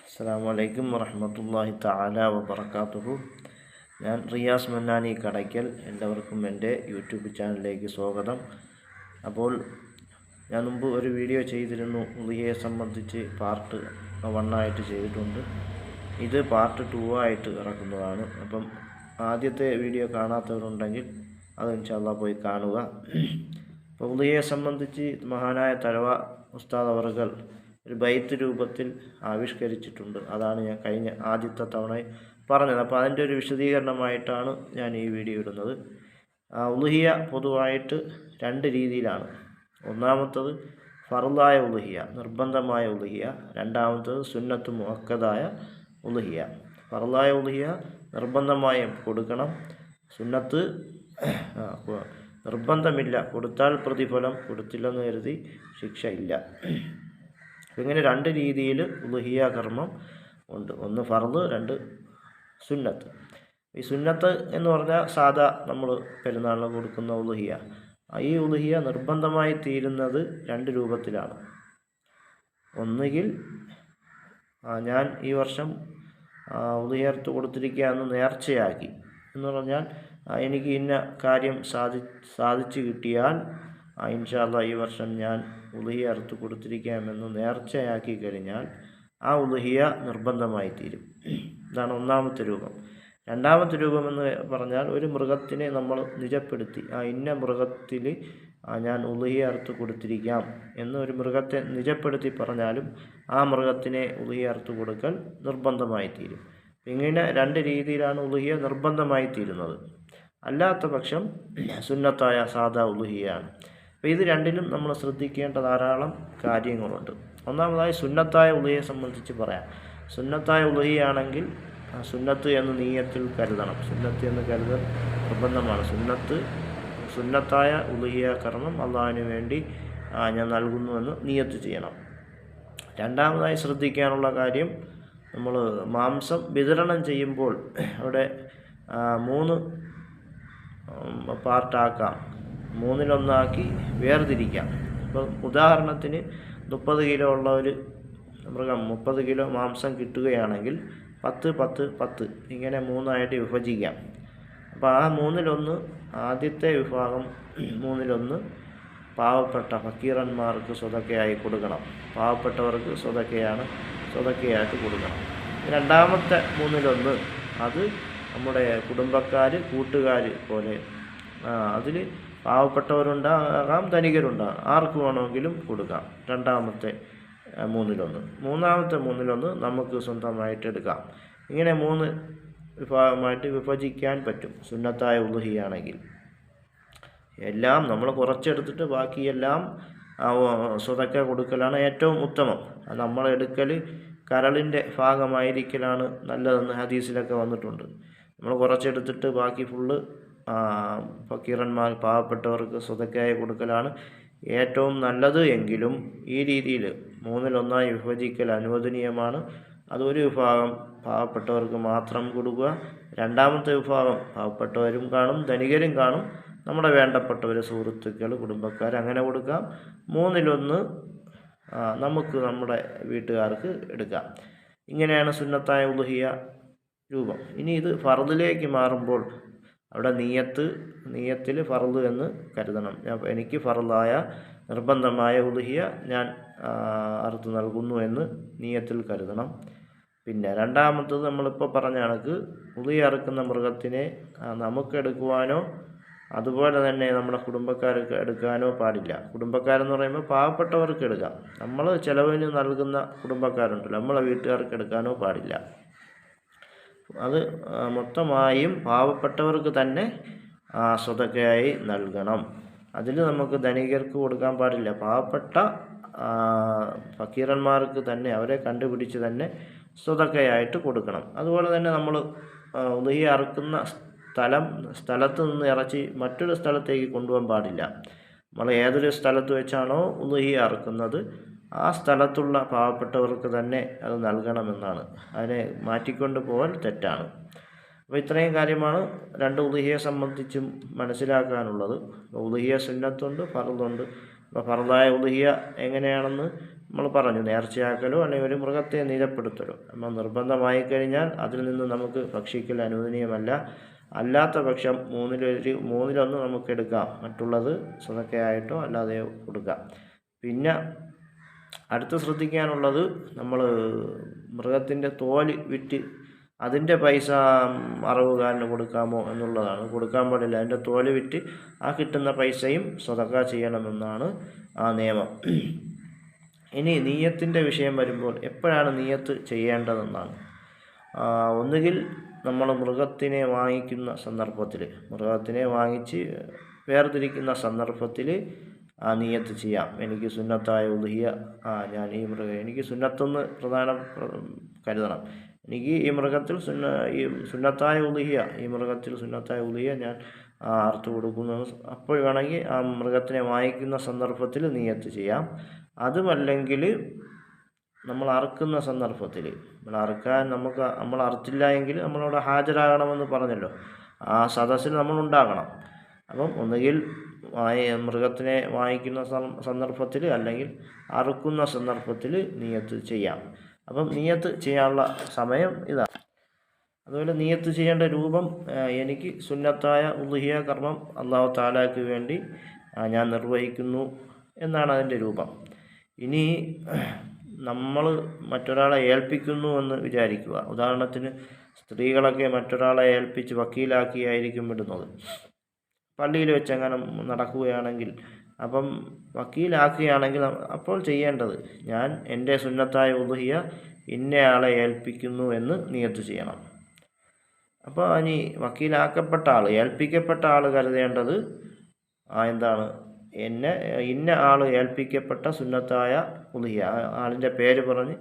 അസ്സലാമു അലൈക്കും വറഹ്മത്തുള്ളാഹി തആല വബറകാതുഹു. ഞാൻ റിയാസ് മന്നാനി കടയ്ക്കൽ. എല്ലാവർക്കും എൻ്റെ യൂട്യൂബ് ചാനലിലേക്ക് സ്വാഗതം. അപ്പോൾ ഞാൻ മുമ്പ് ഒരു വീഡിയോ ചെയ്തിരുന്നു, ഉളിഹയെ സംബന്ധിച്ച് പാർട്ട് 1 ചെയ്തിട്ടുണ്ട്. ഇത് പാർട്ട് 2 ആയിട്ട് ഇറക്കുന്നതാണ്. അപ്പം ആദ്യത്തെ വീഡിയോ കാണാത്തവരുണ്ടെങ്കിൽ അത് ഇൻഷാല്ലാഹ് പോയി കാണുക. അപ്പോൾ ഉളിഹയെ സംബന്ധിച്ച് മഹാനായ തഴവ ഉസ്താദ് അവർകൾ ഒരു ബൈത്ത് രൂപത്തിൽ ആവിഷ്കരിച്ചിട്ടുണ്ട്. അതാണ് ഞാൻ കഴിഞ്ഞ ആദ്യത്തെ തവണ പറഞ്ഞത്. അപ്പോൾ അതിൻ്റെ ഒരു വിശദീകരണമായിട്ടാണ് ഞാൻ ഈ വീഡിയോ ഇടുന്നത്. ഉളുഹിയ പൊതുവായിട്ട് 2 രീതിയിലാണ്. ഒന്നാമത്തത് ഫർളായ ഉളുഹിയ, നിർബന്ധമായ ഉളുഹിയ. രണ്ടാമത്തത് സുന്നത്ത് മുഅക്കദായ ഉളുഹിയ. ഫർളായ ഉളുഹിയ നിർബന്ധമായും കൊടുക്കണം. സുന്നത്ത് നിർബന്ധമില്ല, കൊടുത്താൽ പ്രതിഫലം, കൊടുത്തില്ലെന്ന് കരുതി ശിക്ഷ ഇല്ല. ഇങ്ങനെ 2 രീതിയിൽ ഉളുഹിയ കർമ്മം ഉണ്ട്. ഒന്ന് ഫർദ്, 2 സുന്നത്ത്. ഈ സുന്നത്ത് എന്ന് പറഞ്ഞാൽ സാധാ നമ്മൾ പെരുന്നാളിന് കൊടുക്കുന്ന ഉളുഹിയ. ഈ ഉളുഹിയ നിർബന്ധമായി തീരുന്നത് 2 രൂപത്തിലാണ്. ഒന്നുകിൽ ഞാൻ ഈ വർഷം ഉളുഹിയ അറുത്ത് കൊടുത്തിരിക്കുകയെന്ന് നേർച്ചയാക്കി എന്ന് പറഞ്ഞാൽ എനിക്ക് ഇന്ന കാര്യം സാധിച്ചു കിട്ടിയാൽ ഇൻഷാ അല്ലാഹ് ഈ വർഷം ഞാൻ ഉളുഹിയ അറുത്ത് കൊടുത്തിരിക്കാമെന്ന് നേർച്ചയാക്കി കഴിഞ്ഞാൽ ആ ഉളുഹിയ നിർബന്ധമായി തീരും. ഇതാണ് ഒന്നാമത്തെ രൂപം. രണ്ടാമത്തെ രൂപം എന്ന് പറഞ്ഞാൽ ഒരു മൃഗത്തിനെ നമ്മൾ നിജപ്പെടുത്തി, ഇന്ന മൃഗത്തിൽ ഞാൻ ഉളുഹിയ അറുത്ത് കൊടുത്തിരിക്കാം എന്ന് ഒരു മൃഗത്തെ നിജപ്പെടുത്തി പറഞ്ഞാലും ആ മൃഗത്തിനെ ഉളുഹിയ അറുത്ത് കൊടുക്കൽ നിർബന്ധമായി തീരും. ഇങ്ങനെ 2 രീതിയിലാണ് ഉളുഹിയ നിർബന്ധമായി തീരുന്നത്. അല്ലാത്ത പക്ഷം സുന്നത്തായ സാദാ ഉളുഹിയാണ്. അപ്പോൾ ഇത് 2ലും നമ്മൾ ശ്രദ്ധിക്കേണ്ട ധാരാളം കാര്യങ്ങളുണ്ട്. ഒന്നാമതായി സുന്നത്തായ ഉളുഹിയെ സംബന്ധിച്ച് പറയാം. സുന്നത്തായ ഉളുഹിയാണെങ്കിൽ സുന്നത്ത് എന്ന് നീയത്തിൽ കരുതണം. സുന്നത്ത് എന്ന് കരുതൽ നിർബന്ധമാണ്. സുന്നത്തായ ഉളുഹിയ കർമ്മം അള്ളാഹുവിന് വേണ്ടി ഞാൻ നൽകുന്നുവെന്ന് നീയത്ത് ചെയ്യണം. രണ്ടാമതായി ശ്രദ്ധിക്കാനുള്ള കാര്യം, നമ്മൾ മാംസം വിതരണം ചെയ്യുമ്പോൾ അവിടെ 3 പാർട്ടാക്കാം, 3-1 വേർതിരിക്കാം. ഇപ്പോൾ ഉദാഹരണത്തിന് 30 കിലോ ഉള്ള ഒരു മൃഗം 30 കിലോ മാംസം കിട്ടുകയാണെങ്കിൽ 10, 10, 10 ഇങ്ങനെ 3 വിഭജിക്കാം. അപ്പോൾ ആ 3-1 ആദ്യത്തെ വിഭാഗം 3-1 പാവപ്പെട്ട ഫക്കീറന്മാർക്ക് സ്വതക്കയായി കൊടുക്കണം. പാവപ്പെട്ടവർക്ക് സ്വതക്കയായിട്ട് കൊടുക്കണം. രണ്ടാമത്തെ 3-1 അത് നമ്മുടെ കുടുംബക്കാർ, കൂട്ടുകാർ പോലെ, അതിൽ പാവപ്പെട്ടവരുണ്ടാകാം, ധനികരുണ്ടാകാം, ആർക്ക് വേണമെങ്കിലും കൊടുക്കാം. രണ്ടാമത്തെ 3-1. മൂന്നാമത്തെ 3-1 നമുക്ക് സ്വന്തമായിട്ട് എടുക്കാം. ഇങ്ങനെ 3 വിഭാഗമായിട്ട് വിഭജിക്കാൻ പറ്റും സുന്നത്തായ ഉളുഹിയാണെങ്കിൽ. എല്ലാം നമ്മൾ കുറച്ചെടുത്തിട്ട് ബാക്കിയെല്ലാം സ്വതക്ക കൊടുക്കലാണ് ഏറ്റവും ഉത്തമം. നമ്മളെടുക്കൽ കരളിൻ്റെ ഭാഗമായിരിക്കലാണ് നല്ലതെന്ന് ഹദീസിലൊക്കെ വന്നിട്ടുണ്ട്. നമ്മൾ കുറച്ചെടുത്തിട്ട് ബാക്കി ഫുള്ള് ഫക്കീറന്മാർ, പാവപ്പെട്ടവർക്ക് സ്വതക്കയായി കൊടുക്കലാണ് ഏറ്റവും നല്ലത്. എങ്കിലും ഈ രീതിയിൽ 3-1 വിഭജിക്കൽ അനുവദനീയമാണ്. അതൊരു വിഭാഗം പാവപ്പെട്ടവർക്ക് മാത്രം കൊടുക്കുക. രണ്ടാമത്തെ വിഭാഗം പാവപ്പെട്ടവരും കാണും, ധനികരും കാണും, നമ്മുടെ വേണ്ടപ്പെട്ടവർ, സുഹൃത്തുക്കൾ, കുടുംബക്കാർ, അങ്ങനെ കൊടുക്കാം. 3-1 നമുക്ക് നമ്മുടെ വീട്ടുകാർക്ക് എടുക്കാം. ഇങ്ങനെയാണ് സുന്നത്തായ ഉളുഹിയ രൂപം. ഇനി ഇത് ഫർദിലേക്ക് മാറുമ്പോൾ അവിടെ നീയത്തിൽ ഫർദ് എന്ന് കരുതണം. എനിക്ക് ഫർദായ നിർബന്ധമായ ഉളുഹിയ ഞാൻ അറുത്ത് നൽകുന്നു എന്ന് നീയത്തിൽ കരുതണം. പിന്നെ രണ്ടാമത്തത് നമ്മളിപ്പോൾ പറഞ്ഞ കണക്ക് ഉളുഹിയ അറുക്കുന്ന മൃഗത്തിനെ നമുക്കെടുക്കുവാനോ അതുപോലെ തന്നെ നമ്മുടെ കുടുംബക്കാർക്ക് എടുക്കാനോ പാടില്ല. കുടുംബക്കാരെന്ന് പറയുമ്പോൾ പാവപ്പെട്ടവർക്ക് എടുക്കാം. നമ്മൾ ചിലവിന് നൽകുന്ന കുടുംബക്കാരുണ്ടല്ലോ, നമ്മളെ വീട്ടുകാർക്ക് എടുക്കാനോ പാടില്ല. അത് മൊത്തമായും പാവപ്പെട്ടവർക്ക് തന്നെ സ്വതക്കയായി നൽകണം. അതിൽ നമുക്ക് ധനികർക്ക് കൊടുക്കാൻ പാടില്ല. പാവപ്പെട്ട ഫക്കീറന്മാർക്ക് തന്നെ, അവരെ കണ്ടുപിടിച്ച് തന്നെ സ്വതക്കയായിട്ട് കൊടുക്കണം. അതുപോലെ തന്നെ നമ്മൾ ഉളുഹിയ അറുക്കുന്ന സ്ഥലത്ത് നിന്ന് ഇറച്ചി മറ്റൊരു സ്ഥലത്തേക്ക് കൊണ്ടുപോകാൻ പാടില്ല. നമ്മൾ ഏതൊരു സ്ഥലത്ത് വെച്ചാണോ ഉളുഹിയ അറുക്കുന്നത് ആ സ്ഥലത്തുള്ള പാവപ്പെട്ടവർക്ക് തന്നെ അത് നൽകണമെന്നാണ്. അതിനെ മാറ്റിക്കൊണ്ട് പോകാൻ തെറ്റാണ്. അപ്പോൾ ഇത്രയും കാര്യമാണ് 2 ഉളുഹിയെ സംബന്ധിച്ചും മനസ്സിലാക്കാനുള്ളത്. ഉളുഹിയ സുന്നത്തുണ്ട്, ഫർദുണ്ട്. അപ്പോൾ ഫർദായ ഉളുഹിയ എങ്ങനെയാണെന്ന് നമ്മൾ പറഞ്ഞു, നേർച്ചയാക്കലോ അല്ലെങ്കിൽ ഒരു മൃഗത്തെ നിജപ്പെടുത്തലോ. നമ്മൾ നിർബന്ധമായി കഴിഞ്ഞാൽ അതിൽ നിന്ന് നമുക്ക് ഭക്ഷിക്കൽ അനുവദനീയമല്ല. അല്ലാത്ത പക്ഷം മൂന്നിലൊന്ന് നമുക്ക് എടുക്കാം, മറ്റുള്ളത് സദക്കയായിട്ടോ അല്ലാതെയോ കൊടുക്കാം. പിന്നെ അടുത്ത് ശ്രദ്ധിക്കാനുള്ളത്, നമ്മൾ മൃഗത്തിൻ്റെ തോല് വിറ്റ് അതിൻ്റെ പൈസ അറവുകാരന് കൊടുക്കാമോ എന്നുള്ളതാണ്. കൊടുക്കാൻ പാടില്ല. അതിൻ്റെ തോല് വിറ്റ് ആ കിട്ടുന്ന പൈസയും സദക്ക ചെയ്യണമെന്നാണ് ആ നിയമം. ഇനി നീയത്തിൻ്റെ വിഷയം വരുമ്പോൾ എപ്പോഴാണ് നീയത്ത് ചെയ്യേണ്ടതെന്നാണ്. ഒന്നുകിൽ നമ്മൾ മൃഗത്തിനെ വാങ്ങിക്കുന്ന സന്ദർഭത്തിൽ, മൃഗത്തിനെ വാങ്ങിച്ച് വേർതിരിക്കുന്ന സന്ദർഭത്തിൽ ആ നീയത്ത് ചെയ്യാം. എനിക്ക് സുന്നത്തായ ഉദ്ഹിയ, ഞാൻ ഈ എനിക്ക് സുന്നത്തെന്ന് കരുതണം. എനിക്ക് ഈ മൃഗത്തിൽ സുന്നത്തായ ഉദ്ഹിയ, ഈ മൃഗത്തിൽ സുന്നത്തായ ഉദ്ഹിയ ഞാൻ അറുത്ത് കൊടുക്കുന്നു. അപ്പോൾ വേണമെങ്കിൽ ആ മൃഗത്തിനെ വാങ്ങിക്കുന്ന സന്ദർഭത്തിൽ നീയത്ത് ചെയ്യാം. അതുമല്ലെങ്കിൽ നമ്മൾ അറുക്കുന്ന സന്ദർഭത്തിൽ, നമ്മൾ അറുത്തില്ല എങ്കിൽ നമ്മളവിടെ ഹാജരാകണമെന്ന് പറഞ്ഞല്ലോ, ആ സദസ്സിൽ നമ്മളുണ്ടാകണം. അപ്പം ഒന്നുകിൽ മൃഗത്തിനെ വാങ്ങിക്കുന്ന സന്ദർഭത്തിൽ അല്ലെങ്കിൽ അറുക്കുന്ന സന്ദർഭത്തിൽ നീയത്ത് ചെയ്യാം. അപ്പം നീയത്ത് ചെയ്യാനുള്ള സമയം ഇതാണ്. അതുപോലെ നീയത്ത് ചെയ്യേണ്ട രൂപം, എനിക്ക് സുന്നത്തായ ഉദ്ഹിയ കർമ്മം അല്ലാഹു തആലയ്ക്ക് വേണ്ടി ഞാൻ നിർവഹിക്കുന്നു എന്നാണ് അതിൻ്റെ രൂപം. ഇനി നമ്മൾ മറ്റൊരാളെ ഏൽപ്പിക്കുന്നു എന്ന് വിചാരിക്കുക. ഉദാഹരണത്തിന് സ്ത്രീകളൊക്കെ മറ്റൊരാളെ ഏൽപ്പിച്ച് വക്കീലാക്കിയായിരിക്കും വിടുന്നത്. പള്ളിയിൽ വെച്ചെങ്ങനെ നടക്കുകയാണെങ്കിൽ, അപ്പം വക്കീലാക്കുകയാണെങ്കിൽ അപ്പോൾ ചെയ്യേണ്ടത്, ഞാൻ എൻ്റെ സുന്നത്തായ ഉദ്ഹിയ ഇന്നയാളെ ഏൽപ്പിക്കുന്നു എന്ന് നിയത്ത് ചെയ്യണം. അപ്പോൾ ഇനി വക്കീലാക്കപ്പെട്ട ആൾ, ഏൽപ്പിക്കപ്പെട്ട ആൾ കരുതേണ്ടത് എന്താണ്, ഇന്ന ആൾ ഏൽപ്പിക്കപ്പെട്ട സുന്നത്തായ ഉദ്ഹിയ, ആളിൻ്റെ പേര് പറഞ്ഞ്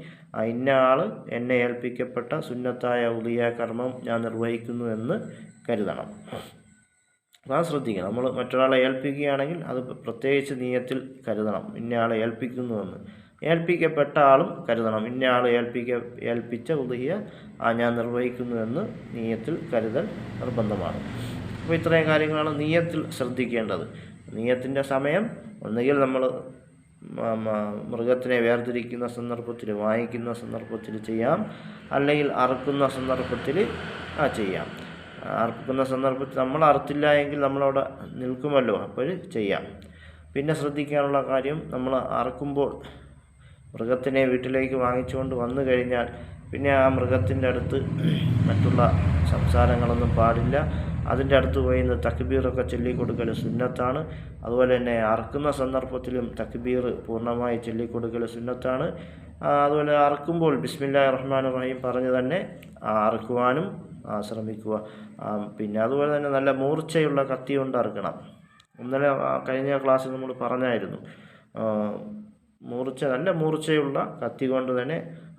ഇന്ന ആൾ എന്നെ ഏൽപ്പിക്കപ്പെട്ട സുന്നത്തായ ഉദ്ഹിയ കർമ്മം ഞാൻ നിർവഹിക്കുന്നു എന്ന് കരുതണം. അപ്പോൾ ശ്രദ്ധിക്കണം. നമ്മൾ മറ്റൊരാളെ ഏൽപ്പിക്കുകയാണെങ്കിൽ അത് പ്രത്യേകിച്ച് നീയത്തിൽ കരുതണം, ഇന്നയാളെ ഏൽപ്പിക്കുന്നുവെന്ന്. ഏൽപ്പിക്കപ്പെട്ട ആളും കരുതണം, ഇന്നയാൾ ഏൽപ്പിച്ച ഉദ്ഹിയ ഞാൻ നിർവഹിക്കുന്നുവെന്ന് നീയത്തിൽ കരുതൽ നിർബന്ധമാണ്. അപ്പോൾ ഇത്രയും കാര്യങ്ങളാണ് നീയത്തിൽ ശ്രദ്ധിക്കേണ്ടത്. നീയത്തിൻ്റെ സമയം ഒന്നുകിൽ നമ്മൾ മൃഗത്തിനെ വേർതിരിക്കുന്ന സന്ദർഭത്തിൽ, വാങ്ങിക്കുന്ന സന്ദർഭത്തിൽ ചെയ്യാം, അല്ലെങ്കിൽ അറുക്കുന്ന സന്ദർഭത്തിൽ ചെയ്യാം. അറുക്കുന്ന സന്ദർഭത്തിൽ നമ്മൾ അറുത്തില്ല എങ്കിൽ നമ്മളവിടെ നിൽക്കുമല്ലോ, അപ്പോൾ ചെയ്യാം. പിന്നെ ശ്രദ്ധിക്കാനുള്ള കാര്യം, നമ്മൾ അറുക്കുമ്പോൾ മൃഗത്തിനെ വീട്ടിലേക്ക് വാങ്ങിച്ചുകൊണ്ട് വന്നു കഴിഞ്ഞാൽ പിന്നെ ആ മൃഗത്തിൻ്റെ അടുത്ത് മറ്റുള്ള സംസാരങ്ങളൊന്നും പാടില്ല. അതിൻ്റെ അടുത്ത് പോയി തക്ബീറൊക്കെ ചൊല്ലിക്കൊടുക്കൽ സുന്നത്താണ്. അതുപോലെ തന്നെ അറുക്കുന്ന സന്ദർഭത്തിലും തക്ബീർ പൂർണ്ണമായി ചൊല്ലിക്കൊടുക്കൽ സുന്നത്താണ്. അതുപോലെ അറുക്കുമ്പോൾ ബിസ്മില്ലാഹിർ റഹ്മാനിർ റഹീം പറഞ്ഞ് തന്നെ അറുക്കുവാനും ശ്രമിക്കുക. പിന്നെ അതുപോലെ തന്നെ നല്ല മൂർച്ചയുള്ള കത്തി കൊണ്ട് അറുക്കണം. ഇന്നലെ കഴിഞ്ഞ ക്ലാസ്സിൽ നമ്മൾ പറഞ്ഞായിരുന്നു, നല്ല മൂർച്ചയുള്ള കത്തി കൊണ്ട് തന്നെ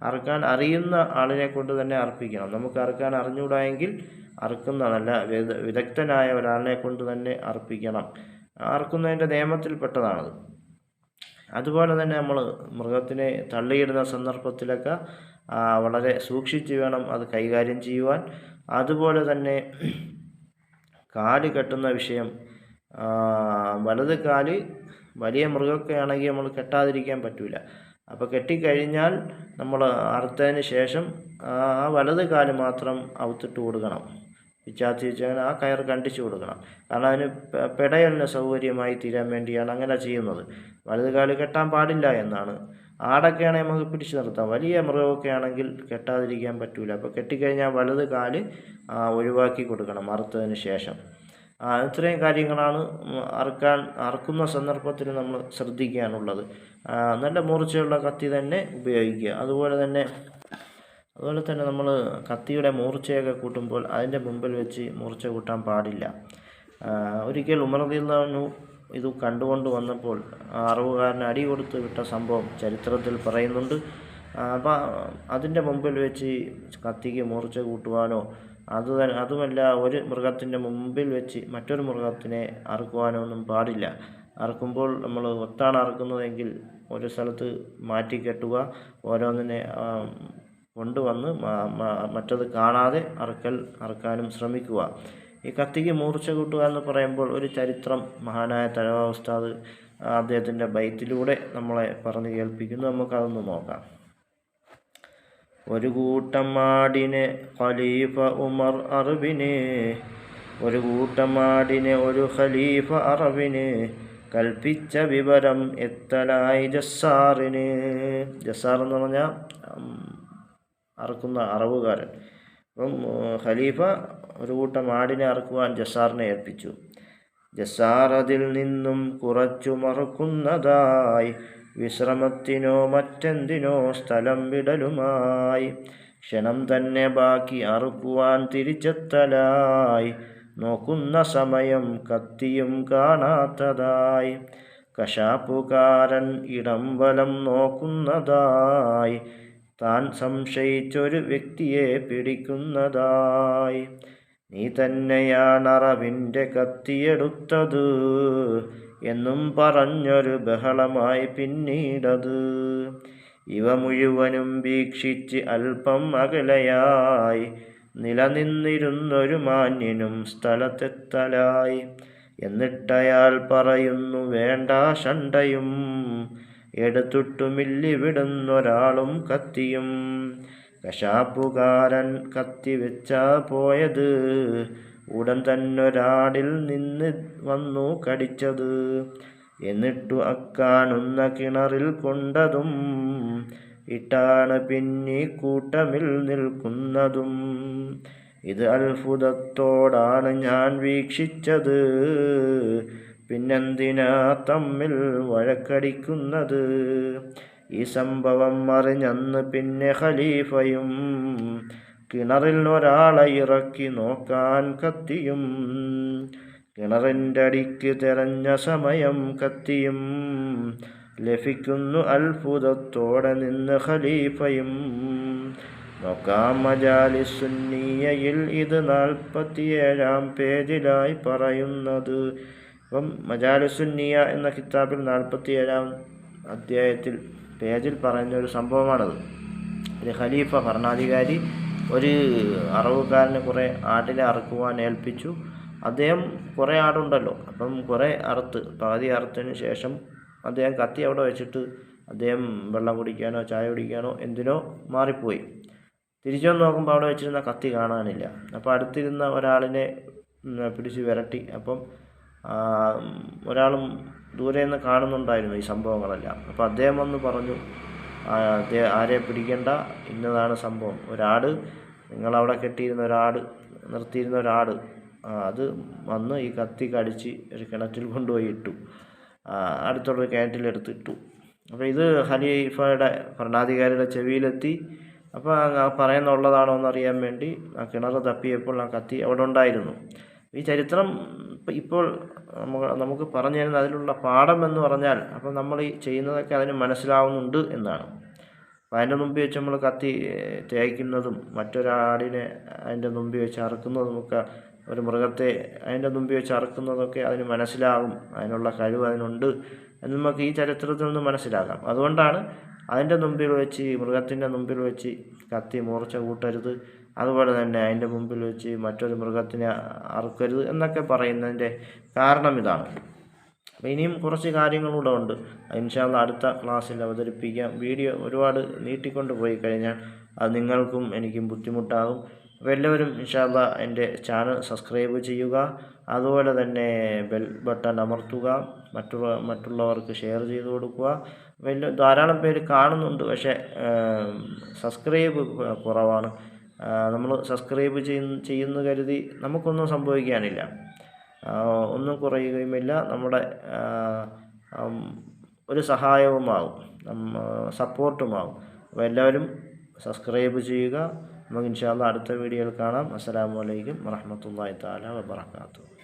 അറുക്കാൻ അറിയുന്ന ആളിനെ കൊണ്ട് തന്നെ അർപ്പിക്കണം. നമുക്ക് അറുക്കാൻ അറിഞ്ഞുകൂടായെങ്കിൽ അറുക്കുന്ന നല്ല വിദഗ്ധനായ ഒരാളിനെ കൊണ്ട് തന്നെ അർപ്പിക്കണം. അറുക്കുന്നതിൻ്റെ നിയമത്തിൽപ്പെട്ടതാണത്. അതുപോലെ തന്നെ നമ്മൾ മൃഗത്തിനെ തള്ളിയിടുന്ന സന്ദർഭത്തിലൊക്കെ വളരെ സൂക്ഷിച്ച് വേണം അത് കൈകാര്യം ചെയ്യുവാൻ. അതുപോലെ തന്നെ കാല് കെട്ടുന്ന വിഷയം, വലത് കാല് വലിയ മൃഗമൊക്കെ ആണെങ്കിൽ നമ്മൾ കെട്ടാതിരിക്കാൻ പറ്റില്ല. അപ്പോൾ കെട്ടിക്കഴിഞ്ഞാൽ നമ്മൾ അറുത്തതിന് ശേഷം ആ വലത് കാല് മാത്രം ഔത്തിട്ട് കൊടുക്കണം. പിച്ചാത്തി വെച്ചാൽ ആ കയർ കണ്ടിച്ചു കൊടുക്കണം. കാരണം അതിന് പെടയലിന് സൗകര്യമായി തീരാൻ വേണ്ടിയാണ് അങ്ങനെ ചെയ്യുന്നത്. വലത് കാല് കെട്ടാൻ പാടില്ല എന്നാണ്. ആടൊക്കെ ആണെങ്കിൽ നമുക്ക് പിടിച്ചു നിർത്താം, വലിയ മൃഗമൊക്കെ ആണെങ്കിൽ കെട്ടാതിരിക്കാൻ പറ്റില്ല. അപ്പോൾ കെട്ടിക്കഴിഞ്ഞാൽ വലത് കാല് ഒഴിവാക്കി കൊടുക്കണം അറുത്തതിന് ശേഷം. ഇത്രയും കാര്യങ്ങളാണ് അറുക്കുന്ന സന്ദർഭത്തിൽ നമ്മൾ ശ്രദ്ധിക്കാനുള്ളത്. നല്ല മൂർച്ചയുള്ള കത്തി തന്നെ ഉപയോഗിക്കുക. അതുപോലെ തന്നെ നമ്മൾ കത്തിയുടെ മൂർച്ചയൊക്കെ കൂട്ടുമ്പോൾ അതിൻ്റെ മുമ്പിൽ വെച്ച് മൂർച്ച കൂട്ടാൻ പാടില്ല. ഒരിക്കൽ ഉമർ റളിയല്ലാഹു അൻഹു ഇത് കണ്ടുകൊണ്ട് വന്നപ്പോൾ അറവുകാരന് അടി കൊടുത്ത് വിട്ട സംഭവം ചരിത്രത്തിൽ പറയുന്നുണ്ട്. അപ്പോൾ അതിൻ്റെ മുമ്പിൽ വെച്ച് കത്തിക്ക് മൂർച്ച കൂട്ടുവാനോ അതുമല്ല ഒരു മൃഗത്തിൻ്റെ മുമ്പിൽ വെച്ച് മറ്റൊരു മൃഗത്തിനെ അറുക്കുവാനോ ഒന്നും പാടില്ല. അറുക്കുമ്പോൾ നമ്മൾ ഒത്താണ് അറുക്കുന്നതെങ്കിൽ ഒരു സ്ഥലത്ത് മാറ്റി കെട്ടുക, ഓരോന്നിനെ കൊണ്ടുവന്ന് മറ്റത് കാണാതെ അറുക്കാനും ശ്രമിക്കുക. ഈ കത്തിക്ക് മൂർച്ച കൂട്ടുക എന്ന് പറയുമ്പോൾ ഒരു ചരിത്രം, മഹാനായ തഴവ ഉസ്താദ് അദ്ദേഹത്തിൻ്റെ ബൈത്തിലൂടെ നമ്മളെ പറഞ്ഞു കേൾപ്പിക്കുന്നു. നമുക്കതൊന്ന് നോക്കാം. ഒരു കൂട്ടം ആടിനെ ഖലീഫ ഉമർ അറബിന്, ഒരു കൂട്ടം ആടിനെ ഒരു ഖലീഫ അറബിന് കൽപ്പിച്ച വിവരം എത്തലായി ജസ്സാറിന്. ജസ്സാർ എന്ന് പറഞ്ഞാൽ അറക്കുന്ന അറവുകാരൻ. അപ്പം ഖലീഫ ഒരു കൂട്ടം ആടിനെ അറക്കുവാൻ ജസ്സാറിനെ ഏൽപ്പിച്ചു. ജസ്സാർ അതിൽ നിന്നും കുറച്ചു മറക്കുന്നതായി, വിശ്രമത്തിനോ മറ്റെന്തിനോ സ്ഥലം വിടലുമായി. ക്ഷണം തന്നെ ബാക്കി അറുക്കുവാൻ തിരിച്ചെത്തലായി, നോക്കുന്ന സമയം കത്തിയും കാണാത്തതായി. കശാപ്പുകാരൻ ഇടം വലം നോക്കുന്നതായി, താൻ സംശയിച്ചൊരു വ്യക്തിയെ പിടിക്കുന്നതായി. നീ തന്നെയാണ് അറബിൻ്റെ കത്തിയെടുത്തത് എന്നും പറഞ്ഞൊരു ബഹളമായി പിന്നീടത്. ഇവ മുഴുവനും വീക്ഷിച്ച് അല്പം അകലെയായി നിലനിന്നിരുന്നൊരു മാന്യനും സ്ഥലത്തെത്തലായി. എന്നിട്ടയാൾ പറയുന്നു, വേണ്ട ശണ്ടയും, എടുത്തിട്ടു മില്ലി വിടുന്നൊരാളും കത്തിയും. കശാപ്പുകാരൻ കത്തി വെച്ചാ പോയത്, ഉടൻ തന്നൊരാടിൽ നിന്ന് വന്നു കടിച്ചത്. എന്നിട്ടു അക്കാണുന്ന കിണറിൽ കൊണ്ടതും, ഇട്ടാണ് പിന്നീ കൂട്ടമിൽ നിൽക്കുന്നതും. ഇത് അത്ഭുതത്തോടാണ് ഞാൻ വീക്ഷിച്ചത്, പിന്നെന്തിനാ തമ്മിൽ വഴക്കടിക്കുന്നത്. ഈ സംഭവം അറിഞ്ഞന്ന് പിന്നെ ഖലീഫയും കിണറിൽ ഒരാളെ ഇറക്കി നോക്കാൻ കത്തിയും. കിണറിൻ്റെ അടിക്ക് തെരഞ്ഞ സമയം കത്തിയും ലഭിക്കുന്നു അത്ഭുതത്തോടെ നിന്ന് ഖലീഫയും. നോക്കാം മജാലിസുന്നീയയിൽ ഇത് 47-ാം പേജിലായി പറയുന്നത്. അപ്പം മജാലിസുന്നീയ എന്ന കിതാബിൽ 47-ാം അധ്യായത്തിൽ പേജിൽ പറയുന്ന ഒരു സംഭവമാണത്. ഒരു ഖലീഫ ഭരണാധികാരി ഒരു അറവുകാരന് കുറേ ആടിനെ അറുക്കുവാൻ ഏൽപ്പിച്ചു. അദ്ദേഹം കുറേ ആടുണ്ടല്ലോ, അപ്പം കുറേ അറുത്ത് പകുതി അറുത്തതിന് ശേഷം അദ്ദേഹം കത്തി അവിടെ വെച്ചിട്ട് അദ്ദേഹം വെള്ളം കുടിക്കാനോ ചായ കുടിക്കാനോ എന്തിനോ മാറിപ്പോയി. തിരിച്ചു വന്ന് നോക്കുമ്പോൾ അവിടെ വെച്ചിരുന്ന കത്തി കാണാനില്ല. അപ്പോൾ അടുത്തിരുന്ന ഒരാളിനെ പിടിച്ച് വിരട്ടി. അപ്പം ഒരാളും ദൂരെ നിന്ന് കാണുന്നുണ്ടായിരുന്നു ഈ സംഭവങ്ങളെല്ലാം. അപ്പോൾ അദ്ദേഹം വന്ന് പറഞ്ഞു, ആരെ പിടിക്കേണ്ട, ഇന്നതാണ് സംഭവം. ഒരാട്, നിങ്ങളവിടെ കെട്ടിയിരുന്ന ഒരാട്, നിർത്തിയിരുന്ന ഒരാട്, അത് വന്ന് ഈ കത്തി കടിച്ച് ഒരു കിണറ്റിൽ കൊണ്ടുപോയി ഇട്ടു, അടുത്തുള്ളൊരു കിണറ്റിലെടുത്തിട്ടു. അപ്പോൾ ഇത് ഖലീഫയുടെ ഭരണാധികാരിയുടെ ചെവിയിലെത്തി. അപ്പോൾ പറയുന്നുള്ളതാണോ എന്നറിയാൻ വേണ്ടി ആ കിണർ തപ്പിയപ്പോൾ ആ കത്തി അവിടെ ഉണ്ടായിരുന്നു. ഈ ചരിത്രം ഇപ്പോൾ നമുക്ക് പറഞ്ഞു തരുന്ന അതിലുള്ള പാഠം എന്ന് പറഞ്ഞാൽ, അപ്പം നമ്മൾ ഈ ചെയ്യുന്നതൊക്കെ അതിന് മനസ്സിലാവുന്നുണ്ട് എന്നാണ്. അപ്പം അതിൻ്റെ മുമ്പിൽ വെച്ച് നമ്മൾ കത്തി തേയ്ക്കുന്നതും മറ്റൊരാടിനെ അതിൻ്റെ മുമ്പിൽ വെച്ച് അറുക്കുന്നതുമൊക്കെ, ഒരു മൃഗത്തെ അതിൻ്റെ മുമ്പിൽ വെച്ച് അറുക്കുന്നതൊക്കെ അതിന് മനസ്സിലാകും, അതിനുള്ള കഴിവ് അതിനുണ്ട് എന്ന് നമുക്ക് ഈ ചരിത്രത്തിൽ നിന്ന് മനസ്സിലാക്കാം. അതുകൊണ്ടാണ് അതിൻ്റെ മുമ്പിൽ വെച്ച്, മൃഗത്തിൻ്റെ മുമ്പിൽ വെച്ച് കത്തി മൂർച്ച കൂട്ടരുത്, അതുപോലെ തന്നെ അതിൻ്റെ മുമ്പിൽ വെച്ച് മറ്റൊരു മൃഗത്തിനെ അറുക്കരുത് എന്നൊക്കെ പറയുന്നതിൻ്റെ കാരണം ഇതാണ്. അപ്പോൾ ഇനിയും കുറച്ച് കാര്യങ്ങളൂടെ ഉണ്ട്, ഇൻഷാ അല്ലാഹ് അടുത്ത ക്ലാസ്സിൽ അവതരിപ്പിക്കാം. വീഡിയോ ഒരുപാട് നീട്ടിക്കൊണ്ട് പോയി കഴിഞ്ഞാൽ അത് നിങ്ങൾക്കും എനിക്കും ബുദ്ധിമുട്ടാകും. അപ്പോൾ എല്ലാവരും ഇൻഷാ അല്ലാഹ് എൻ്റെ ചാനൽ സബ്സ്ക്രൈബ് ചെയ്യുക, അതുപോലെ തന്നെ ബെൽ ബട്ടൺ അമർത്തുക, മറ്റുള്ളവർക്ക് ഷെയർ ചെയ്ത് കൊടുക്കുക. ധാരാളം പേര് കാണുന്നുണ്ട്, പക്ഷേ സബ്സ്ക്രൈബ് കുറവാണ്. നമ്മൾ സബ്സ്ക്രൈബ് ചെയ്യുന്നു കരുതി നമുക്കൊന്നും സംഭവിക്കാനില്ല, ഒന്നും കുറയുകയുമില്ല. നമ്മുടെ ഒരു സഹായവുമാകും, സപ്പോർട്ടുമാകും. അപ്പോൾ എല്ലാവരും സബ്സ്ക്രൈബ് ചെയ്യുക. നമുക്ക് ഇൻഷാ അല്ലാഹ് അടുത്ത വീഡിയോയിൽ കാണാം. അസ്സലാമു അലൈക്കും വറഹ്മത്തുള്ളാഹി തആല വബറകാതുഹു.